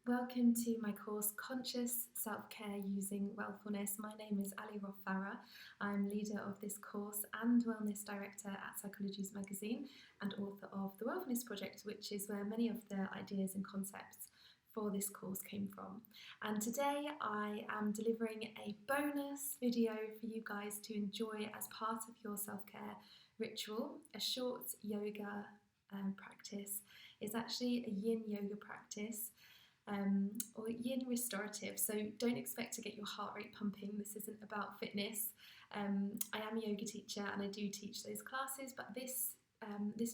Welcome to my course Conscious Self-Care Using Wellfulness. My name is Roff Farrar. I'm leader of this course and wellness director at Psychology's magazine and author of the Wellfulness project, which is where many of the ideas and concepts for this course came from. And today I am delivering a bonus video for you guys to enjoy as part of your self-care ritual, a short yoga practice. It's actually a yin yoga practice. Or yin restorative, so don't expect to get your heart rate pumping. This isn't about fitness. I am a yoga teacher and I do teach those classes, but this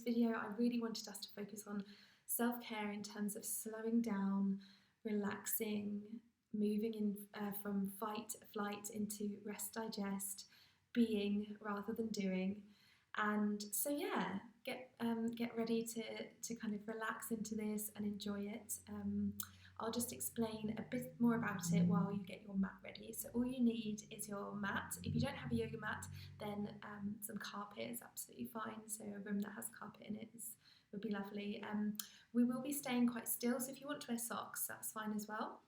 video I really wanted us to focus on self-care in terms of slowing down, relaxing, moving in from fight, flight into rest, digest, being rather than doing. And so yeah, get ready to kind of relax into this and enjoy it. I'll just explain a bit more about it while you get your mat ready. So all you need is your mat. If you don't have a yoga mat, then some carpet is absolutely fine. So a room that has carpet in it would be lovely. We will be staying quite still, so if you want to wear socks, that's fine as well.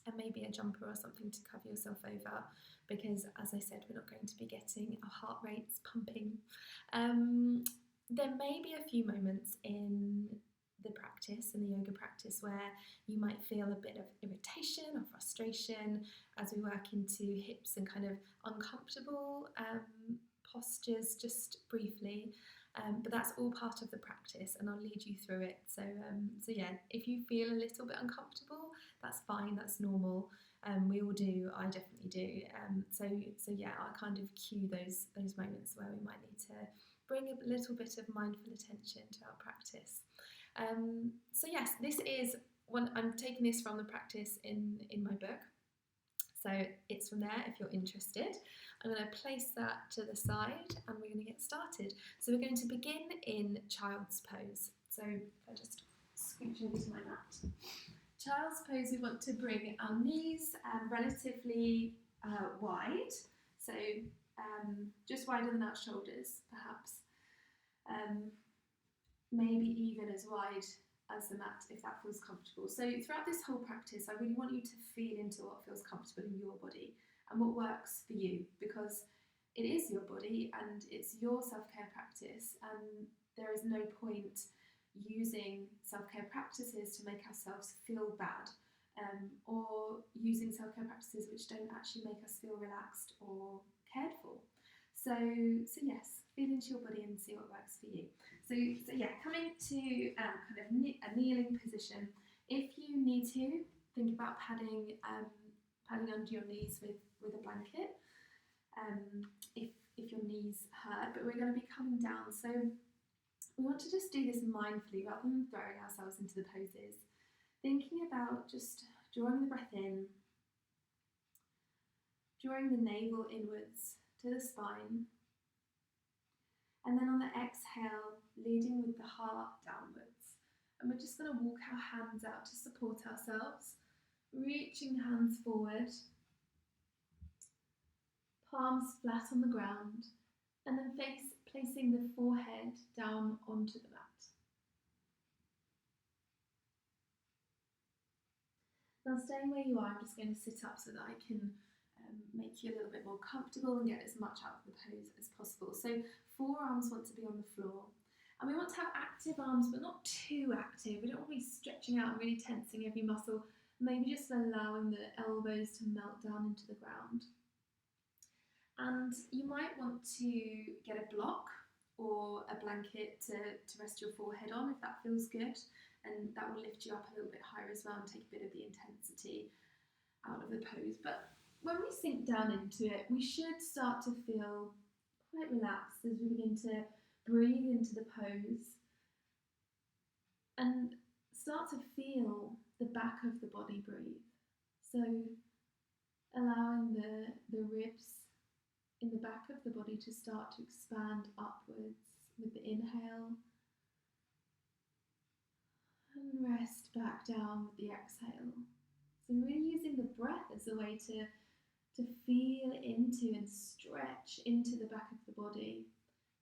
And maybe a jumper or something to cover yourself over, because as I said, we're not going to be getting our heart rates pumping. There may be a few moments in the practice, in the yoga practice, where you might feel a bit of irritation or frustration as we work into hips and kind of uncomfortable postures just briefly. But that's all part of the practice and I'll lead you through it. So yeah, if you feel a little bit uncomfortable, that's fine, that's normal. We all do, I definitely do. So yeah, I'll kind of cue those moments where we might need to bring a little bit of mindful attention to our practice. So yes, this is one, I'm taking this from the practice in my book. So it's from there if you're interested. I'm going to place that to the side and we're going to get started. So we're going to begin in child's pose. So if I just scooch over to my mat. Child's pose, we want to bring our knees relatively wide. So just wider than our shoulders, perhaps. Maybe even as wide as the mat if that feels comfortable. So throughout this whole practice, I really want you to feel into what feels comfortable in your body and what works for you, because it is your body and it's your self-care practice, and there is no point using self-care practices to make ourselves feel bad, or using self-care practices which don't actually make us feel relaxed or cared for. So yes, feel into your body and see what works for you. So yeah, coming to kind of a kneeling position. If you need to, think about padding under your knees with a blanket. If your knees hurt, but we're going to be coming down. So we want to just do this mindfully rather than throwing ourselves into the poses. Thinking about just drawing the breath in, drawing the navel inwards to the spine, and then on the exhale, leading with the heart downwards. And we're just going to walk our hands out to support ourselves, reaching the hands forward, palms flat on the ground, and then placing the forehead down onto the mat. Now staying where you are, I'm just going to sit up so that I can make you a little bit more comfortable and get as much out of the pose as possible. So forearms want to be on the floor, and we want to have active arms but not too active. We don't want to be stretching out and really tensing every muscle, maybe just allowing the elbows to melt down into the ground. And you might want to get a block or a blanket to rest your forehead on if that feels good, and that will lift you up a little bit higher as well and take a bit of the intensity out of the pose. But when we sink down into it, we should start to feel quite relaxed as we begin to breathe into the pose and start to feel the back of the body breathe. So allowing the ribs in the back of the body to start to expand upwards with the inhale, and rest back down with the exhale. So really using the breath as a way to feel into and stretch into the back of the body.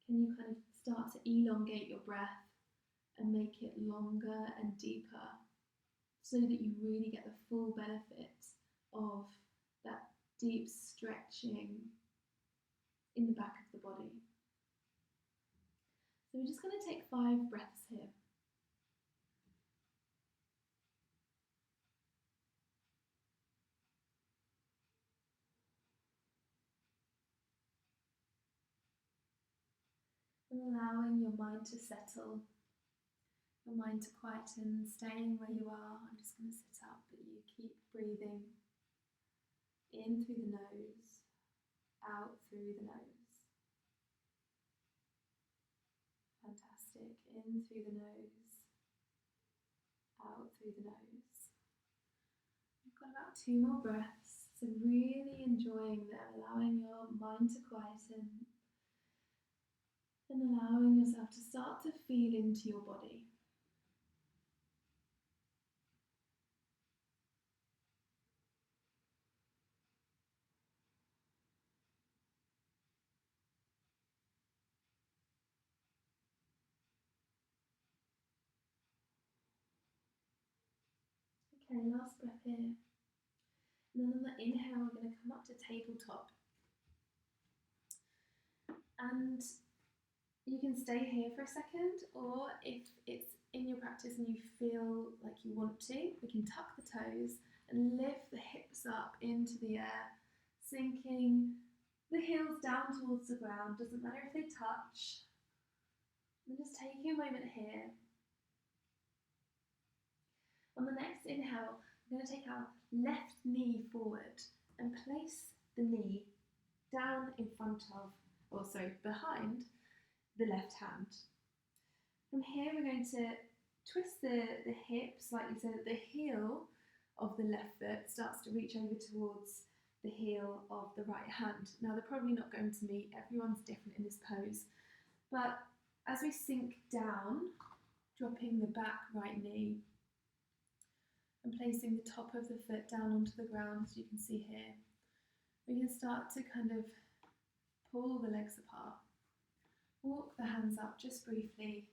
Can you kind of start to elongate your breath and make it longer and deeper? so that you really get the full benefit of that deep stretching in the back of the body. So we're just going to take 5 breaths here. And allowing your mind to settle, your mind to quieten, staying where you are. I'm just going to sit up, but you keep breathing in through the nose, out through the nose. Fantastic. In through the nose, out through the nose. We've got about 2 more breaths, so really enjoying them, allowing your mind to quieten and allowing yourself to start to feel into your body. Okay, last breath here. And then on the inhale, we're going to come up to tabletop. And you can stay here for a second, or if it's in your practice and you feel like you want to, we can tuck the toes and lift the hips up into the air, sinking the heels down towards the ground. Doesn't matter if they touch. And just taking a moment here. On the next inhale, we're going to take our left knee forward and place the knee down in front of, or sorry, behind the left hand. From here, we're going to twist the hips slightly so that the heel of the left foot starts to reach over towards the heel of the right hand. Now, they're probably not going to meet. Everyone's different in this pose. But as we sink down, dropping the back right knee and placing the top of the foot down onto the ground, as you can see here, we can start to kind of pull the legs apart. Walk the hands up just briefly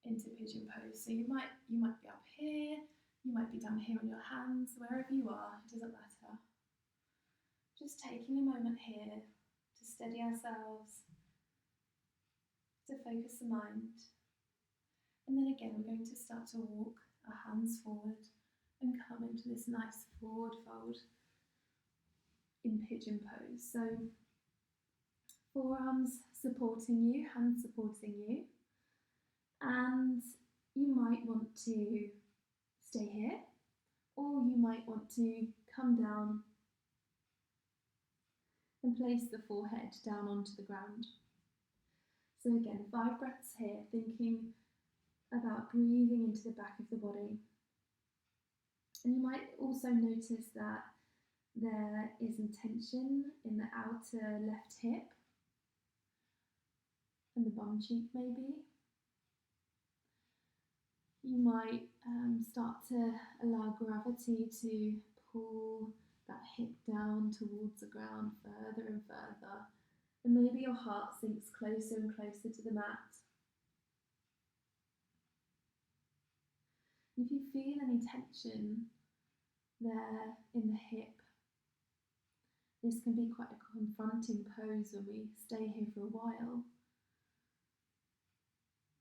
into pigeon pose. So you might be up here, you might be down here on your hands, wherever you are, it doesn't matter. Just taking a moment here to steady ourselves, to focus the mind. And then again, we're going to start to walk our hands forward and come into this nice forward fold in pigeon pose. So forearms supporting you, hands supporting you, and you might want to stay here, or you might want to come down and place the forehead down onto the ground. So again, 5 breaths here, thinking about breathing into the back of the body. And you might also notice that there is tension in the outer left hip and the bum cheek maybe. You might start to allow gravity to pull that hip down towards the ground further and further. And maybe your heart sinks closer and closer to the mat. If you feel any tension there in the hip, this can be quite a confronting pose when we stay here for a while.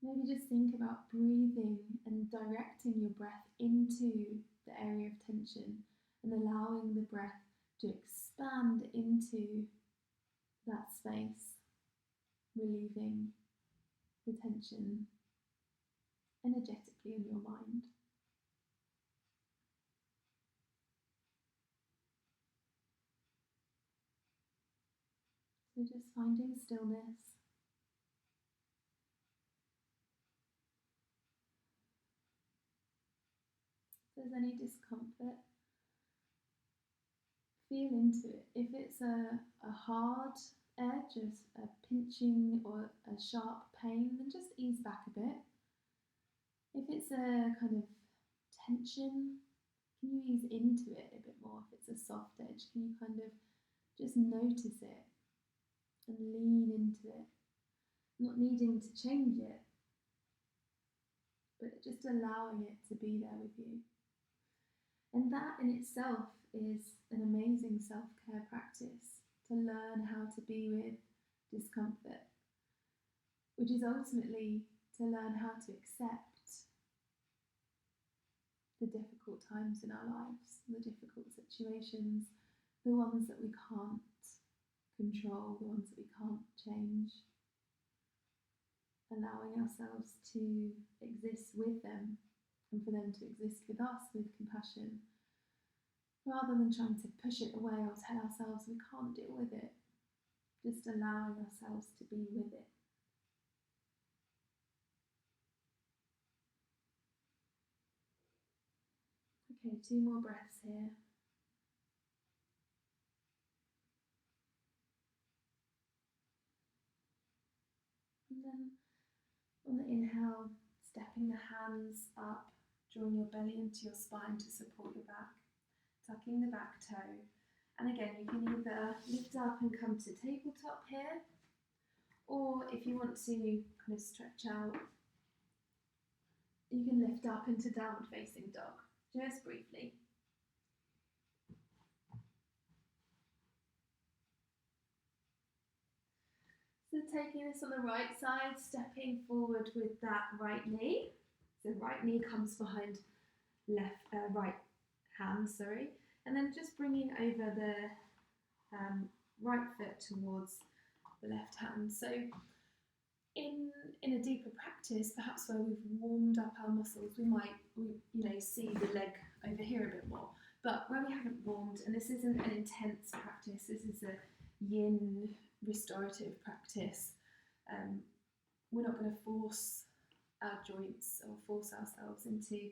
Maybe just think about breathing and directing your breath into the area of tension and allowing the breath to expand into that space, relieving the tension energetically in your mind. So just finding stillness. If there's any discomfort, feel into it. If it's a hard edge, a pinching or a sharp pain, then just ease back a bit. If it's a kind of tension, can you ease into it a bit more? If it's a soft edge, can you kind of just notice it and lean into it? Not needing to change it, but just allowing it to be there with you. And that in itself is an amazing self-care practice, to learn how to be with discomfort, which is ultimately to learn how to accept the difficult times in our lives, the difficult situations, the ones that we can't control, the ones that we can't change. Allowing ourselves to exist with them and for them to exist with us with compassion, rather than trying to push it away or tell ourselves we can't deal with it. Just allowing ourselves to be with it. Okay, 2 more breaths here. And then on the inhale, stepping the hands up, drawing your belly into your spine to support your back, tucking the back toe. And again, you can either lift up and come to tabletop here, or if you want to kind of stretch out, you can lift up into downward facing dog, just briefly. So taking this on the right side, stepping forward with that right knee. So right knee comes behind right hand, and then just bringing over the right foot towards the left hand. So in a deeper practice, perhaps where we've warmed up our muscles, we might see the leg over here a bit more. But where we haven't warmed, and this isn't an intense practice, this is a yin restorative practice, we're not going to force our joints or force ourselves into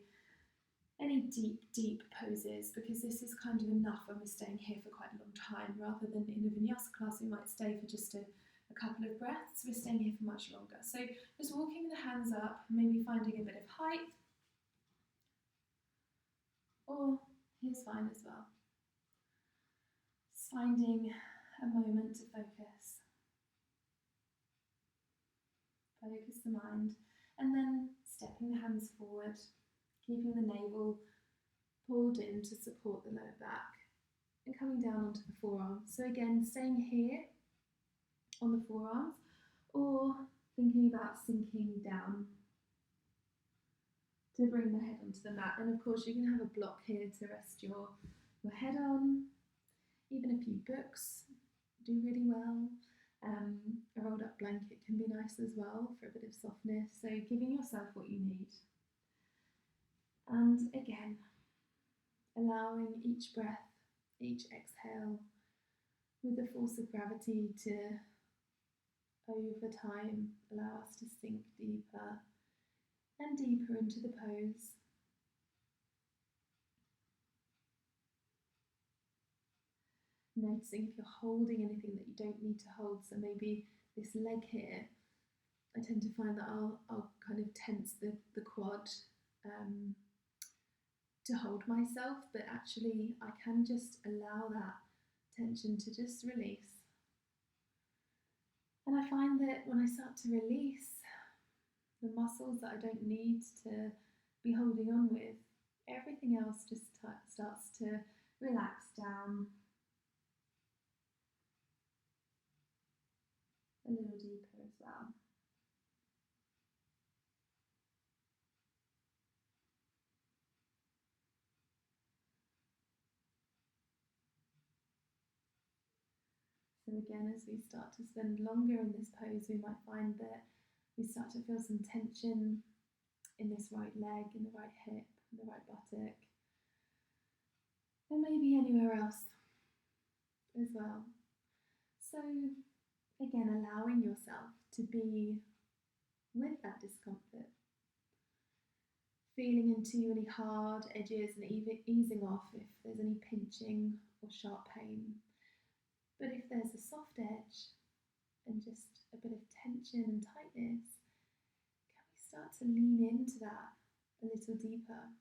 any deep poses, because this is kind of enough when we're staying here for quite a long time, rather than in a vinyasa class we might stay for just a couple of breaths. We're staying here for much longer. So just walking the hands up, maybe finding a bit of height, or here's fine as well. Just finding a moment to focus the mind, and then stepping the hands forward, keeping the navel pulled in to support the lower back, and coming down onto the forearms. So again, staying here on the forearms, or thinking about sinking down to bring the head onto the mat. And of course you can have a block here to rest your head on. Even a few books do really well. A rolled up blanket can be nice as well for a bit of softness. So giving yourself what you need. And again, allowing each breath, each exhale, with the force of gravity to, over time, allow us to sink deeper and deeper into the pose. Noticing if you're holding anything that you don't need to hold. So maybe this leg here, I tend to find that I'll kind of tense the quad to hold myself, but actually I can just allow that tension to just release. And I find that when I start to release the muscles that I don't need to be holding on with, everything else just starts to relax down a little deeper as well. So again, as we start to spend longer in this pose, we might find that we start to feel some tension in this right leg, in the right hip, in the right buttock, and maybe anywhere else as well. So again, allowing yourself to be with that discomfort, feeling into any hard edges and easing off if there's any pinching or sharp pain. But if there's a soft edge and just a bit of tension and tightness, can we start to lean into that a little deeper?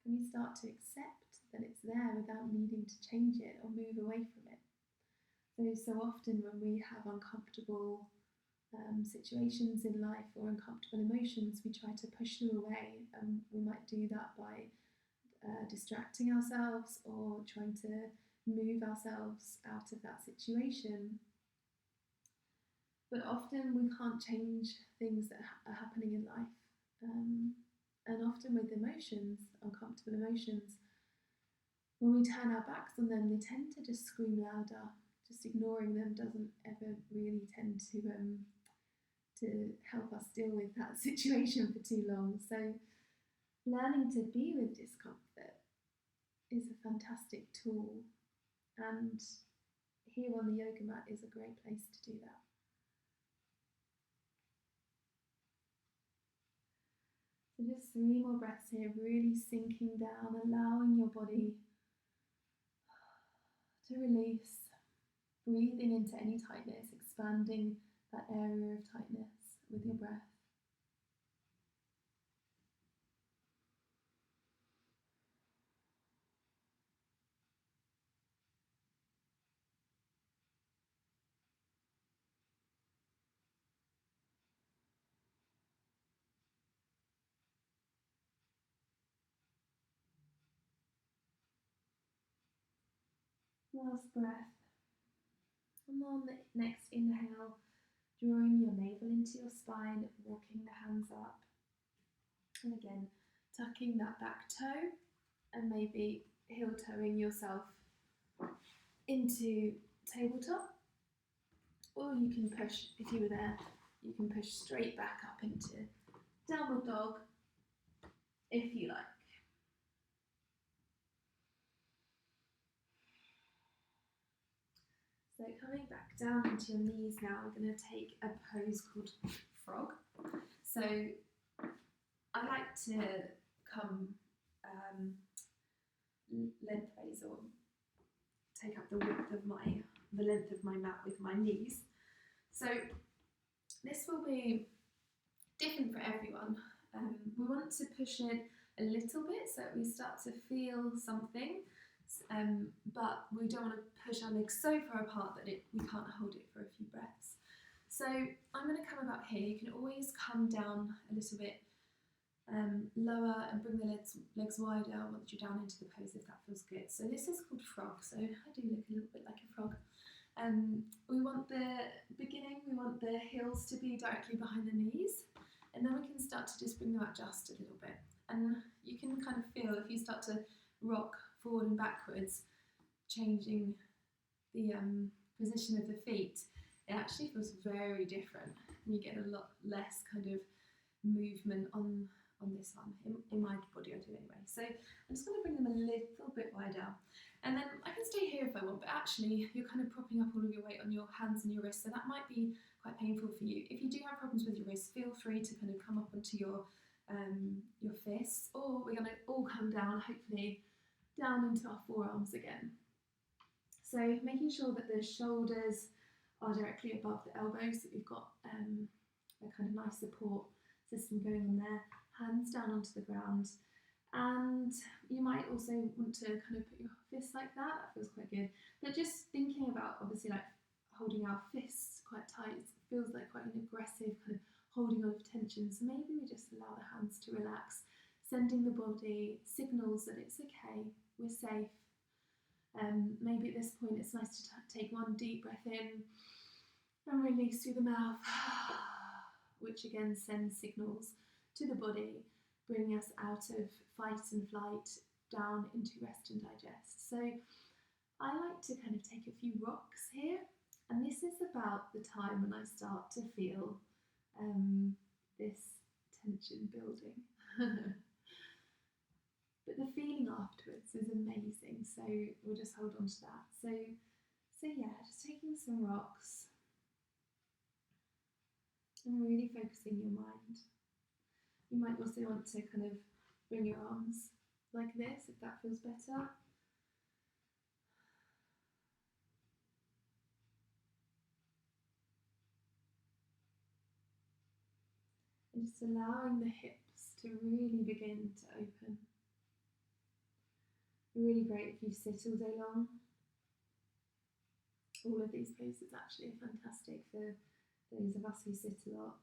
Can we start to accept that it's there without needing to change it or move away from it? So often when we have uncomfortable situations in life or uncomfortable emotions, we try to push them away, and we might do that by distracting ourselves or trying to move ourselves out of that situation. But often we can't change things that are happening in life. And often with emotions, uncomfortable emotions, when we turn our backs on them, they tend to just scream louder. Just ignoring them doesn't ever really tend to help us deal with that situation for too long. So learning to be with discomfort is a fantastic tool, and here on the yoga mat is a great place to do that. So just 3 more breaths here, really sinking down, allowing your body to release, breathing into any tightness, expanding that area of tightness with your breath. Last breath. And on the next inhale, drawing your navel into your spine, walking the hands up. And again, tucking that back toe and maybe heel-toeing yourself into tabletop. Or you can push, if you were there, you can push straight back up into downward dog if you like. So coming back down into your knees now, we're going to take a pose called frog. So I like to come lengthways, or take up the length of my mat with my knees. So this will be different for everyone. We want to push it a little bit so we start to feel something. But we don't want to push our legs so far apart that we can't hold it for a few breaths. So I'm going to come about here. You can always come down a little bit lower and bring the legs wider once you're down into the pose, if that feels good. So this is called frog. So I do look a little bit like a frog. We want we want the heels to be directly behind the knees, and then we can start to just bring them out just a little bit. And you can kind of feel, if you start to rock forward and backwards, changing the position of the feet, it actually feels very different, and you get a lot less kind of movement on this one. In my body I do anyway. So I'm just going to bring them a little bit wider, and then I can stay here if I want, but actually you're kind of propping up all of your weight on your hands and your wrists, so that might be quite painful for you. If you do have problems with your wrists, feel free to kind of come up onto your fists, or we're going to all come down, hopefully down into our forearms again. So making sure that the shoulders are directly above the elbows, so we've got a kind of nice support system going on there. Hands down onto the ground, and you might also want to kind of put your fists like that feels quite good. But just thinking about, obviously, like holding our fists quite tight, it feels like quite an aggressive kind of holding on of tension. So maybe we just allow the hands to relax, sending the body signals that it's okay, we're safe. Maybe at this point it's nice to take one deep breath in and release through the mouth, which again sends signals to the body, bringing us out of fight and flight down into rest and digest. So I like to kind of take a few rocks here, and this is about the time when I start to feel this tension building. But the feeling afterwards is amazing, so we'll just hold on to that. So yeah, just taking some rocks and really focusing your mind. You might also want to kind of bring your arms like this, if that feels better. And just allowing the hips to really begin to open. Really great if you sit all day long. All of these poses actually are fantastic for those of us who sit a lot.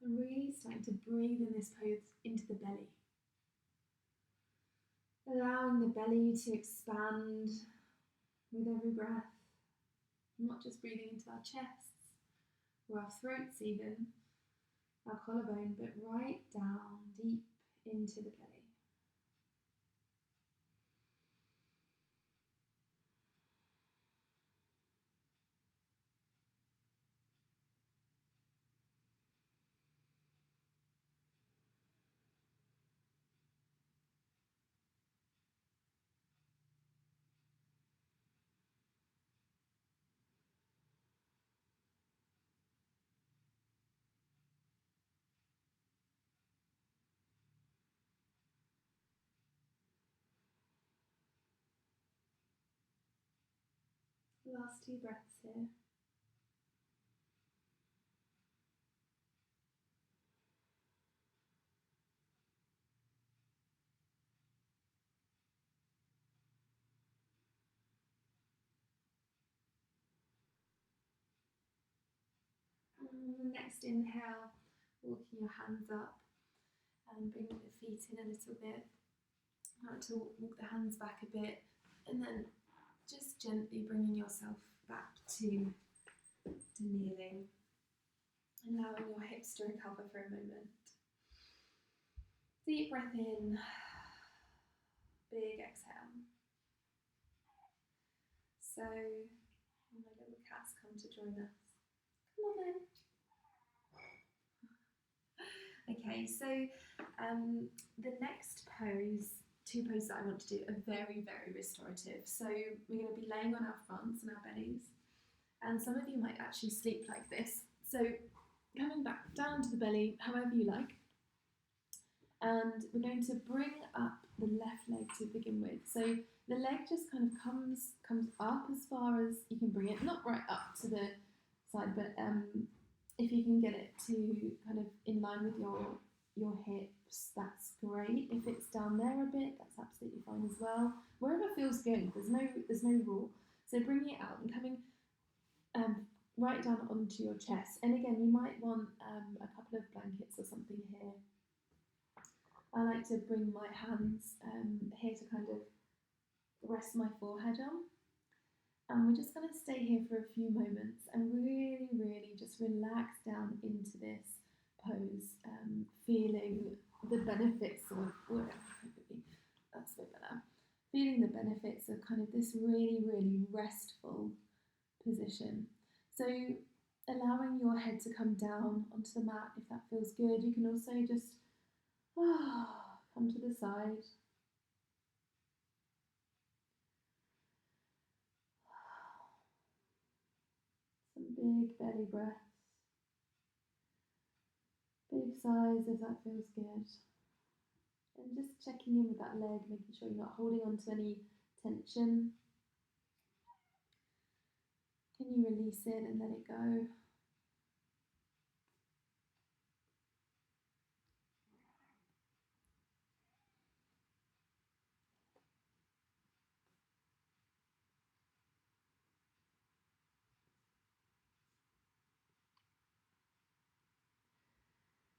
And really starting to breathe in this pose into the belly. Allowing the belly to expand with every breath. Not just breathing into our chests or our throats even, our collarbone, but right down deep into the belly. Last 2 breaths here. And the next inhale, walking your hands up and bringing the feet in a little bit. Now to walk the hands back a bit and then just gently bringing yourself back to kneeling. Allowing your hips to recover for a moment. Deep breath in, big exhale. So, my little cats come to join us. Come on then. Okay, so the next pose, 2 poses that I want to do are very, very restorative. So we're going to be laying on our fronts and our bellies. And some of you might actually sleep like this. So coming back down to the belly, however you like. And we're going to bring up the left leg to begin with. So the leg just kind of comes up as far as you can bring it, not right up to the side, but if you can get it to kind of in line with your hips, that's great. If it's down there a bit, that's absolutely fine as well. Wherever feels good, there's no rule. So bringing it out and coming right down onto your chest. And again, you might want a couple of blankets or something here. I like to bring my hands here to kind of rest my forehead on. And we're just going to stay here for a few moments and really, really just relax down into this pose, feeling the benefits of, that's a bit better, feeling the benefits of kind of this really, really restful position. So allowing your head to come down onto the mat if that feels good. You can also just come to the side. Some big belly breaths. Big sighs if that feels good. And just checking in with that leg, making sure you're not holding on to any tension. Can you release it and let it go?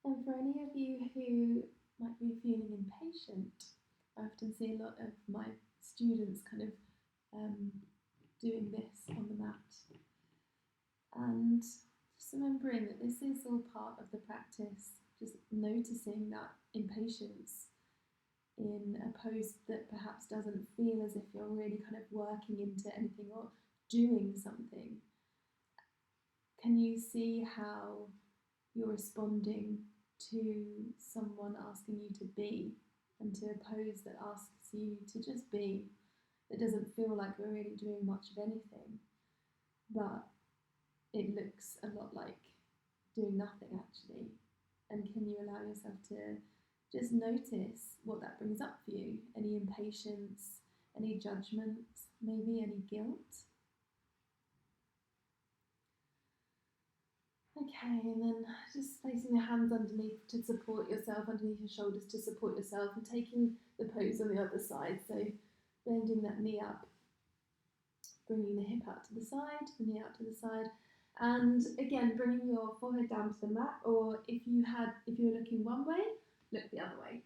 And for any of you who might be feeling impatient, I often see a lot of my students kind of doing this on the mat. And just remembering that this is all part of the practice, just noticing that impatience in a pose that perhaps doesn't feel as if you're really kind of working into anything or doing something. Can you see how you're responding to someone asking you to be, and to a pose that asks you to just be? It doesn't feel like we're really doing much of anything, but it looks a lot like doing nothing actually. And can you allow yourself to just notice what that brings up for you? Any impatience, any judgment, maybe any guilt? Okay, and then just placing the hands underneath to support yourself, underneath your shoulders to support yourself, and taking the pose on the other side. So bending that knee up bringing the hip out to the side, the knee out to the side, and again bringing your forehead down to the mat, or if you're looking one way, look the other way.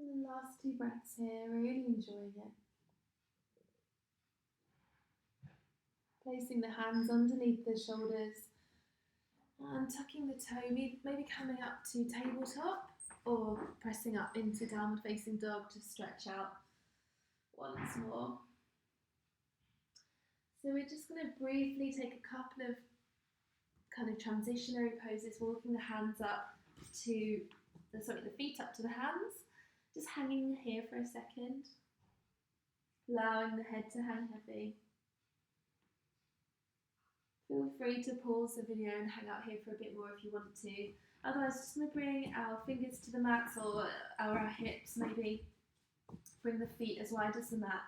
And the last 2 breaths here, really enjoying it. Placing the hands underneath the shoulders and tucking the toe, maybe coming up to tabletop or pressing up into downward facing dog to stretch out once more. So we're just going to briefly take a couple of kind of transitionary poses, walking the hands up to, the feet up to the hands, just hanging here for a second, allowing the head to hang heavy. Feel free to pause the video and hang out here for a bit more if you want to. Otherwise, just going to bring our fingers to the mats or our hips, maybe bring the feet as wide as the mat.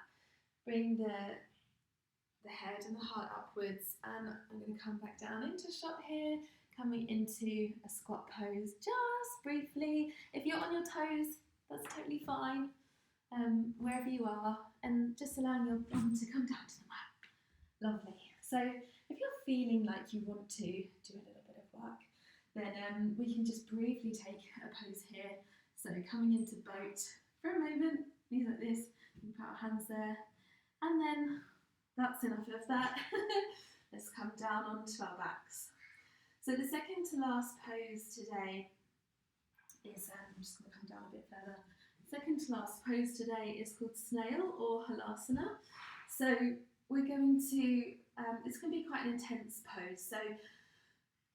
Bring the head and the heart upwards, and I'm going to come back down into shot here, coming into a squat pose just briefly. If you're on your toes, that's totally fine, wherever you are, and just allowing your bum to come down to the mat. Lovely. So if you're feeling like you want to do a little bit of work, then we can just briefly take a pose here. So coming into boat for a moment, knees like this, we can put our hands there, and then that's enough of that. Let's come down onto our backs. So the second to last pose today is, I'm just going to come down a bit further. Second to last pose today is called snail or halasana. So we're going to, it's going to be quite an intense pose. So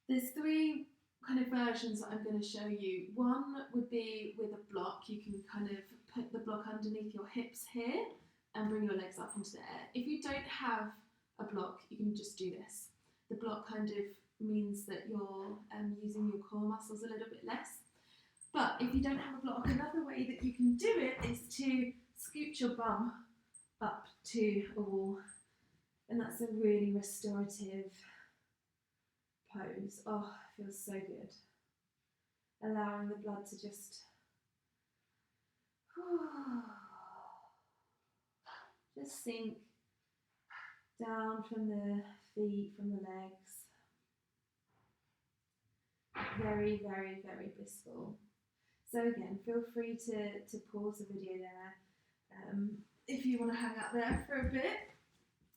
there's 3 kind of versions that I'm going to show you. One would be with a block. You can kind of put the block underneath your hips here and bring your legs up into the air. If you don't have a block, you can just do this. The block kind of means that you're using your core muscles a little bit less. But if you don't have a block, another way that you can do it is to scoot your bum up to a wall. And that's a really restorative pose. Oh, it feels so good. Allowing the blood to just sink down from the feet, from the legs. Very, very, very blissful. So again, feel free to pause the video there if you want to hang out there for a bit.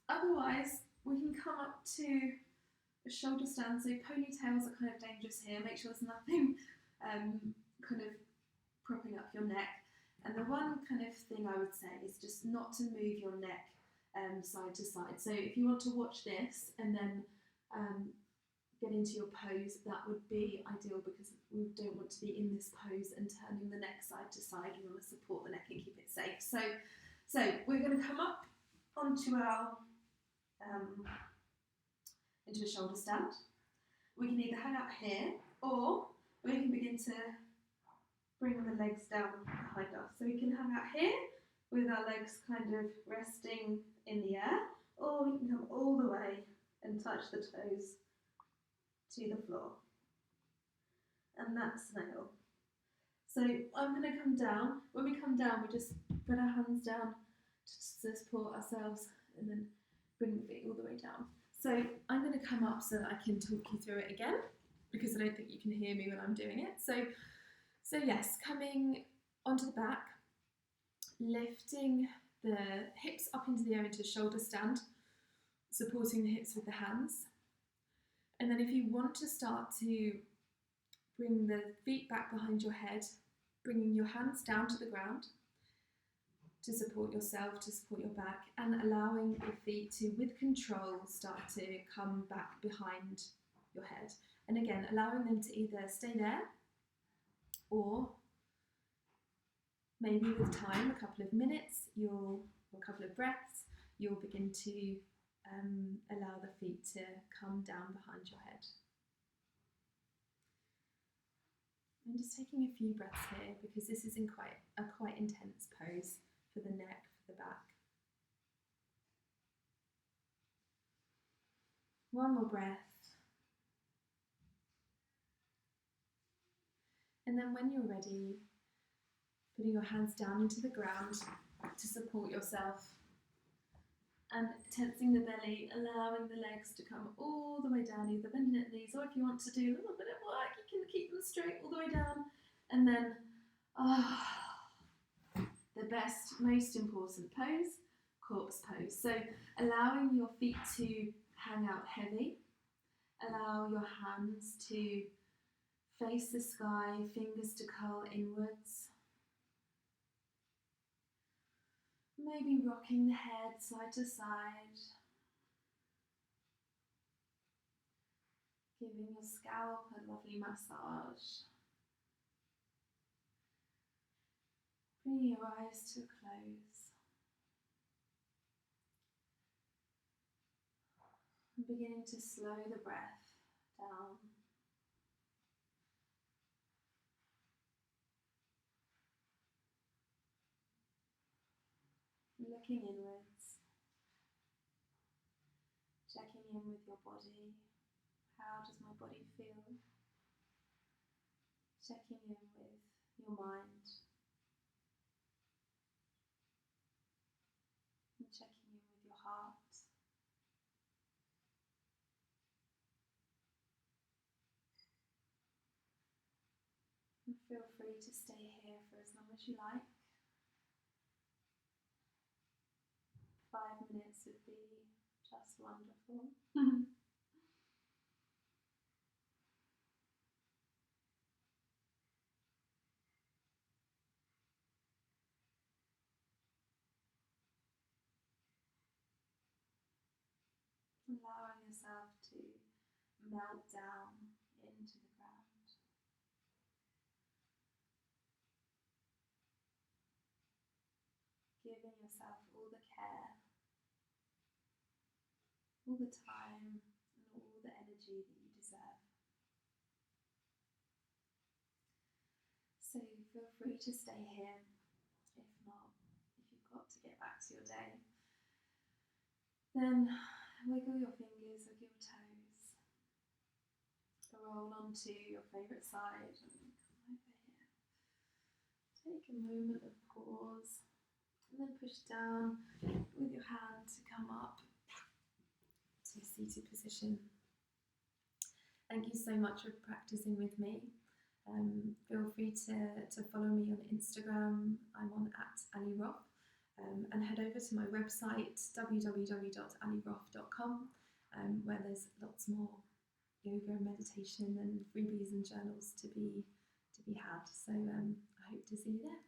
Otherwise, we can come up to a shoulder stand. So ponytails are kind of dangerous here. Make sure there's nothing kind of propping up your neck. And the one kind of thing I would say is just not to move your neck side to side. So if you want to watch this and then get into your pose, that would be ideal, because we don't want to be in this pose and turning the neck side to side. We want to support the neck and keep it safe. So we're going to come up onto our into a shoulder stand. We can either hang out here, or we can begin to bring the legs down behind us. So we can hang out here with our legs kind of resting in the air, or we can come all the way and touch the toes to the floor. And that's snail. So I'm going to come down. When we come down, we just put our hands down to support ourselves and then bring the feet all the way down. So I'm going to come up so that I can talk you through it again, because I don't think you can hear me when I'm doing it. So yes, coming onto the back, lifting the hips up into the air into a shoulder stand, supporting the hips with the hands. And then if you want to start to bring the feet back behind your head, bringing your hands down to the ground to support yourself, to support your back, and allowing your feet to, with control, start to come back behind your head. And again, allowing them to either stay there or maybe with time, a couple of minutes, or a couple of breaths, you'll begin to allow the feet to come down behind your head. I'm just taking a few breaths here because this is in a quite intense pose for the neck, for the back. One more breath. And then when you're ready, putting your hands down into the ground to support yourself and tensing the belly, allowing the legs to come all the way down, either bending at the knees, or if you want to do a little bit of work, you can keep them straight all the way down. And then, the best, most important pose, corpse pose. So allowing your feet to hang out heavy, allow your hands to face the sky, fingers to curl inwards. Maybe rocking the head side to side. Giving your scalp a lovely massage. Bringing your eyes to a close. And beginning to slow the breath down. Looking inwards, checking in with your body. How does my body feel? Checking in with your mind. And checking in with your heart. And feel free to stay here for as long as you like. 5 minutes would be just wonderful. Allowing yourself to melt down into the ground. Giving yourself all the care, all the time, and all the energy that you deserve. So feel free to stay here. If not, if you've got to get back to your day, then wiggle your fingers, wiggle your toes. Roll onto your favourite side and come over here. Take a moment of pause and then push down with your hand to come up to a seated position. Thank you so much for practicing with me. Feel free to follow me on Instagram. I'm on @AliRoff. And head over to my website www.aliroff.com where there's lots more yoga and meditation and freebies and journals to be had. So I hope to see you there.